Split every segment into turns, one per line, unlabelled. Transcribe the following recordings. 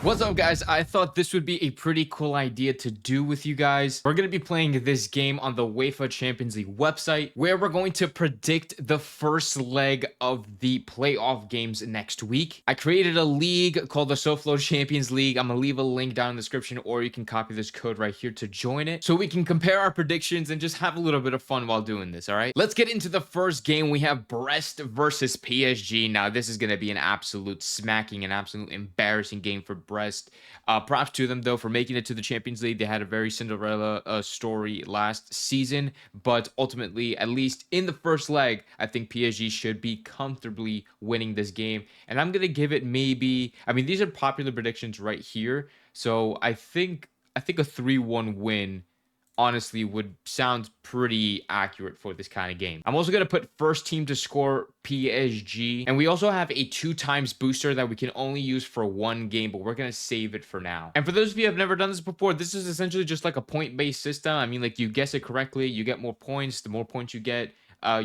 What's up, guys? I thought this would be a pretty cool idea to do with you guys. We're going to be playing this game on the UEFA Champions League website, where we're going to predict the first leg of the playoff games next week. I created a league called the SoFlo Champions League. I'm going to leave a link down in the description, or you can copy this code right here to join it, so we can compare our predictions and just have a little bit of fun while doing this, all right? Let's get into the first game. We have Brest versus PSG. Now, this is going to be an absolute smacking, an absolute embarrassing game for Brest. Props to them, though, for making it to the Champions League. They had a very Cinderella story last season, but ultimately, at least in the first leg, I think PSG should be comfortably winning this game. And I'm going to give it maybe, I mean, these are popular predictions right here. So I think a 3-1 win honestly would sound pretty accurate for this kind of game. I'm also going to put first team to score PSG. And we also have a 2x booster that we can only use for one game, but we're going to save it for now. And for those of you who have never done this before, this is essentially just like a point-based system. I mean, like, you guess it correctly, you get more points. The more points you get,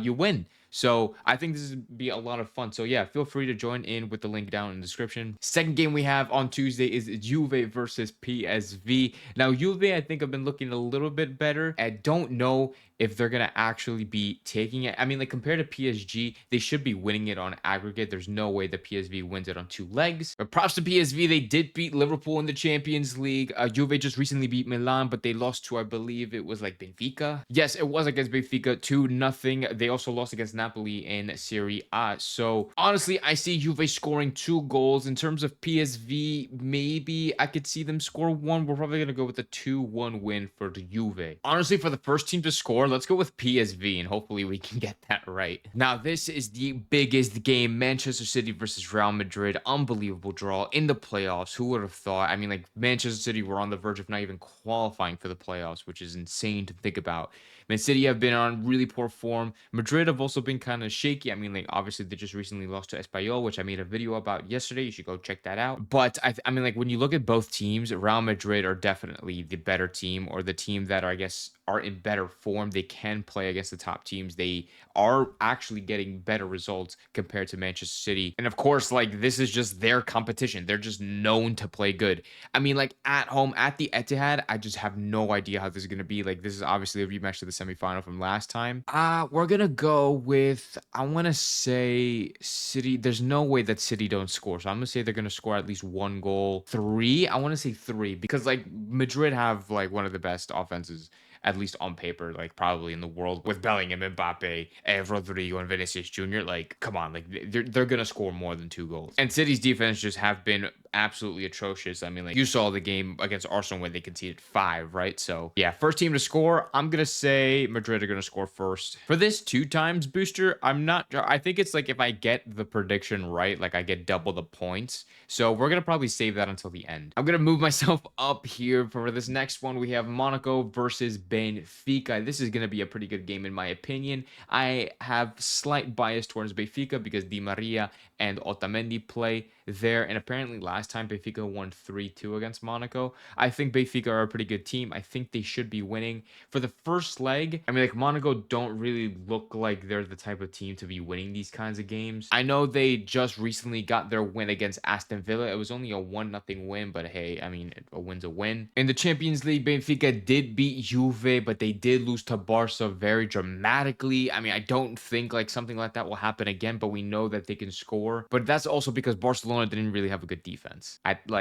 you win. So I think this would be a lot of fun. So yeah, feel free to join in with the link down in the description. Second game we have on Tuesday is Juve versus PSV. Now, Juve, I think, have been looking a little bit better. I don't know if they're going to actually be taking it. I mean, like, compared to PSG, they should be winning it on aggregate. There's no way that PSV wins it on two legs. But props to PSV. They did beat Liverpool in the Champions League. Juve just recently beat Milan, but they lost to, I believe it was like Benfica. Yes, it was against Benfica, 2-0. They also lost against Napoli in Serie A. So honestly, I see Juve scoring 2 goals. In terms of PSV, maybe I could see them score 1. We're probably going to go with a 2-1 win for the Juve. Honestly, for the first team to score, let's go with PSV, and hopefully we can get that right. Now, this is the biggest game. Manchester City versus Real Madrid. Unbelievable draw in the playoffs. Who would have thought? I mean, like, Manchester City were on the verge of not even qualifying for the playoffs, which is insane to think about. Man City have been on really poor form. Madrid have also been kind of shaky. I mean, like, obviously they just recently lost to Espanyol, which I made a video about yesterday. You should go check that out. But I mean, like, when you look at both teams, Real Madrid are definitely the better team, or the team that are, I guess, are in better form. They can play against the top teams. They are actually getting better results compared to Manchester City. And of course, like, this is just their competition. They're just known to play good. I mean, like, at home at the Etihad, I just have no idea how this is going to be. Like, this is obviously a rematch to the semifinal from last time. We're going to go with, I want to say City. There's no way that City don't score. So I'm going to say they're going to score at least 1 goal. 3. I want to say 3 because, like, Madrid have, like, one of the best offenses, at least on paper, like, probably in the world, with Bellingham, Mbappe, Rodrigo, and Vinicius Jr. Like, come on, like, they're gonna score more than 2 goals. And City's defense just have been absolutely atrocious. I mean, like, you saw the game against Arsenal where they conceded 5, right? So yeah, first team to score, I'm gonna say Madrid are gonna score first. For this 2x booster, I'm not sure. I think it's like, if I get the prediction right, like, I get double the points. So we're gonna probably save that until the end. I'm gonna move myself up here. For this next one, we have Monaco versus Benfica. This is going to be a pretty good game in my opinion. I have slight bias towards Benfica because Di Maria and Otamendi play there, and apparently last time Benfica won 3-2 against Monaco. I think Benfica are a pretty good team. I think they should be winning. For the first leg, I mean, like, Monaco don't really look like they're the type of team to be winning these kinds of games. I know they just recently got their win against Aston Villa. It was only a 1-0 win, but hey, I mean, a win's a win. In the Champions League, Benfica did beat Juve, but they did lose to Barca very dramatically. I mean, I don't think, like, something like that will happen again, but we know that they can score. But that's also because Barcelona didn't really have a good defense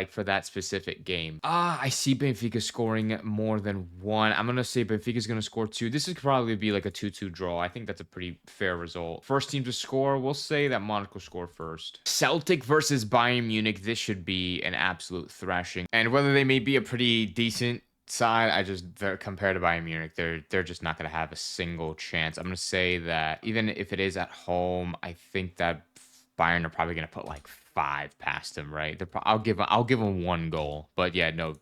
for that specific game. I see Benfica scoring more than 1. I'm gonna say Benfica's gonna score 2. This would probably be like a 2-2 draw. I think that's a pretty fair result. First team to score, we'll say that Monaco score first. Celtic versus Bayern Munich. This should be an absolute thrashing. And whether they may be a pretty decent side, they're compared to Bayern Munich, they're just not going to have a single chance. I'm going to say that even if it is at home, I think that Bayern are probably going to put like 5 past them, right? I'll give them 1 goal, but yeah, no.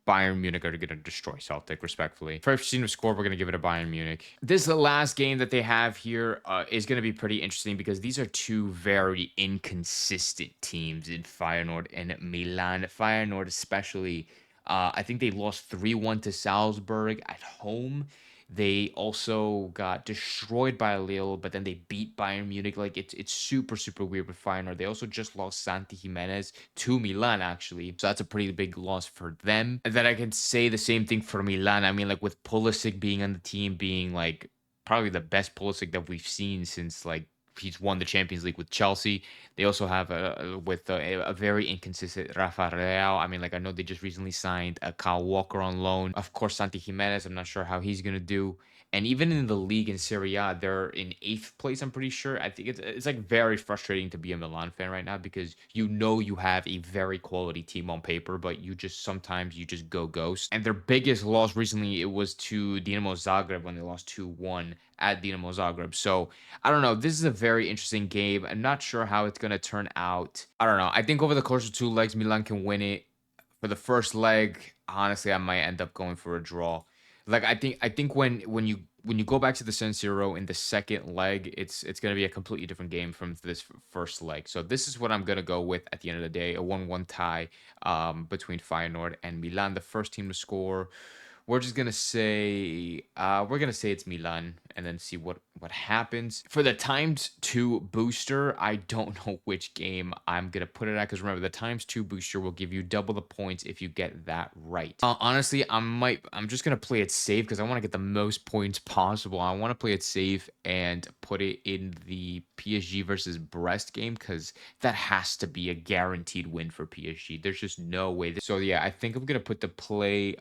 Bayern Munich are going to destroy Celtic, respectfully. First team to score, we're going to give it to Bayern Munich. This is the last game that they have here, is going to be pretty interesting because these are 2 very inconsistent teams in Feyenoord and Milan. Feyenoord especially, I think they lost 3-1 to Salzburg at home. They also got destroyed by Lille, but then they beat Bayern Munich. Like it's super super weird with Feyenoord. They also just lost Santi Jimenez to Milan actually, so that's a pretty big loss for them. And then I can say the same thing for Milan. I mean, like with Pulisic being on the team, being like probably the best Pulisic that we've seen since like he's won the Champions League with Chelsea. They also have a very inconsistent Rafa Real. I mean, like I know they just recently signed a Kyle Walker on loan. Of course, Santi Jimenez. I'm not sure how he's gonna do. And even in the league in Serie A, they're in eighth place. I'm pretty sure. I think it's like very frustrating to be a Milan fan right now because you know you have a very quality team on paper, but you just sometimes you just go ghost. And their biggest loss recently it was to Dinamo Zagreb when they lost 2-1 at Dinamo Zagreb. So I don't know. This is a very interesting game. I'm not sure how it's gonna turn out. I don't know. I think over the course of two legs, Milan can win it. For the first leg, honestly, I might end up going for a draw. Like I think when you go back to the San Siro in the second leg, it's gonna be a completely different game from this first leg. So this is what I'm gonna go with at the end of the day, a 1-1 tie between Feyenoord and Milan. The first team to score. We're gonna say it's Milan and then see what happens. For the times two booster, I don't know which game I'm gonna put it at because remember the times two booster will give you double the points if you get that right. Honestly, I'm just gonna play it safe because I want to get the most points possible. I want to play it safe and put it in the PSG versus Brest game because that has to be a guaranteed win for PSG. There's just no way. So yeah, I think I'm gonna put the play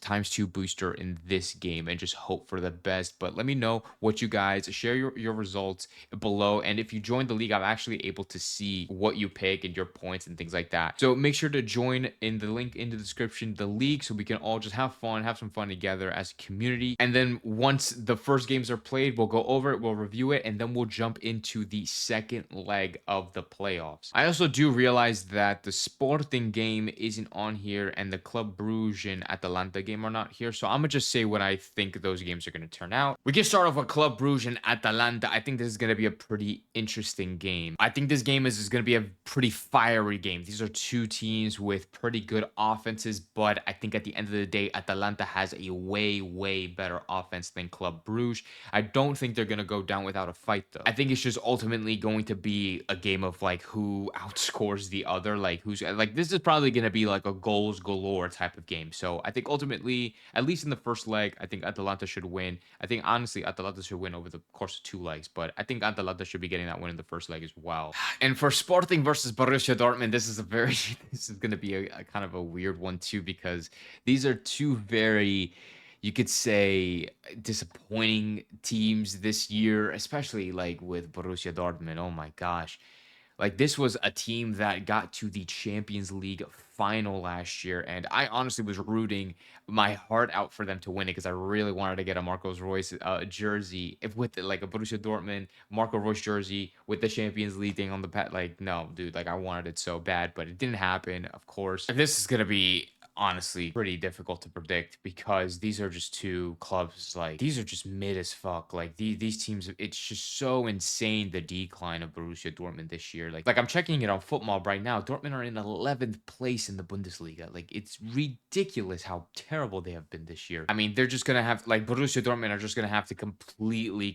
times two booster in this game and just hope for the best. But let me know what you guys share your results below. And if you join the league, I'm actually able to see what you pick and your points and things like that. So make sure to join in the link in the description, the league, so we can all just have fun, have some fun together as a community. And then once the first games are played, we'll go over it, we'll review it, and then we'll jump into the second leg of the playoffs. I also do realize that the Sporting game isn't on here and the Club Brugge and Atalanta game are not here. So I'm gonna just say what I think those games are gonna turn out. We can start off with Club Brugge and Atalanta. I think this is gonna be a pretty interesting game. I think this game is gonna be a pretty fiery game. These are two teams with pretty good offenses, but I think at the end of the day, Atalanta has a way better offense than Club Brugge. I don't think they're gonna go down without a fight though. I think it's just ultimately going to be a game of like who outscores the other, like who's like this is probably gonna be like a goals galore type of game. So I think ultimately, at least in the first leg, I think Atalanta should win. I think honestly Atalanta should win over the course of two legs, but I think Atalanta should be getting that win in the first leg as well. And for Sporting versus Borussia Dortmund, this is a very this is gonna be a kind of a weird one too because these are two very you could say disappointing teams this year, especially like with Borussia Dortmund. Oh my gosh. Like this was a team that got to the Champions League final last year, and I honestly was rooting my heart out for them to win it because I really wanted to get a Marcos Royce jersey if with like a Borussia Dortmund Marco Royce jersey with the Champions League thing on the pad. Like no, dude, like I wanted it so bad, but it didn't happen. Of course, this is gonna be honestly pretty difficult to predict because these are just two clubs like these are just mid as fuck. Like these teams, it's just so insane the decline of Borussia Dortmund this year. Like I'm checking it on Football right now. Dortmund are in 11th place in the Bundesliga. Like it's ridiculous how terrible they have been this year. I mean, they're just gonna have like Borussia Dortmund are just gonna have to completely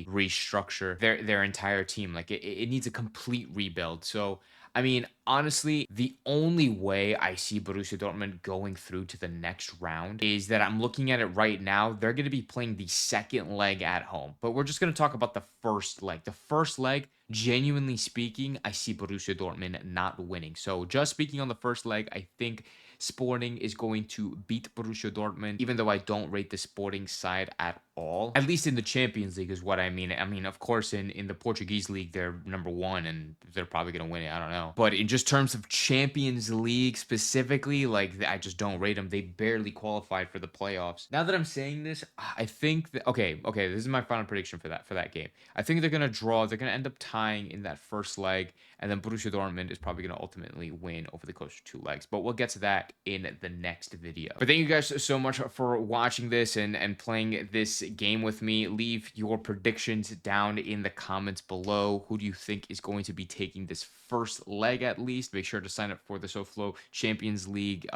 restructure their entire team. Like it needs a complete rebuild. So I mean, honestly, the only way I see Borussia Dortmund going through to the next round is that I'm looking at it right now. They're going to be playing the second leg at home, but we're just going to talk about the first leg. The first leg, genuinely speaking, I see Borussia Dortmund not winning. So just speaking on the first leg, I think Sporting is going to beat Borussia Dortmund, even though I don't rate the Sporting side at all. At least in the Champions League is what I mean. I mean, of course, in the Portuguese league, they're number one and they're probably going to win it. I don't know. But in just terms of Champions League specifically, like I just don't rate them. They barely qualified for the playoffs. Now that I'm saying this, I think that okay, this is my final prediction for that game. I think they're going to draw. They're going to end up tying in that first leg. and then Borussia Dortmund is probably going to ultimately win over the closer two legs. But we'll get to that in the next video. But thank you guys so much for watching this and playing this game with me. Leave your predictions down in the comments below. Who do you think is going to be taking this first leg at least? Make sure to sign up for the SoFlo Champions League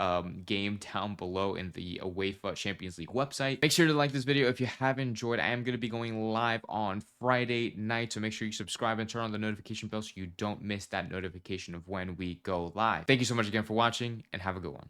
game down below in the UEFA Champions League website. Make sure to like this video if you have enjoyed. I am going to be going live on Friday night, so make sure you subscribe and turn on the notification bell so you don't miss that notification of when we go live. Thank you so much again for watching, and have a good one.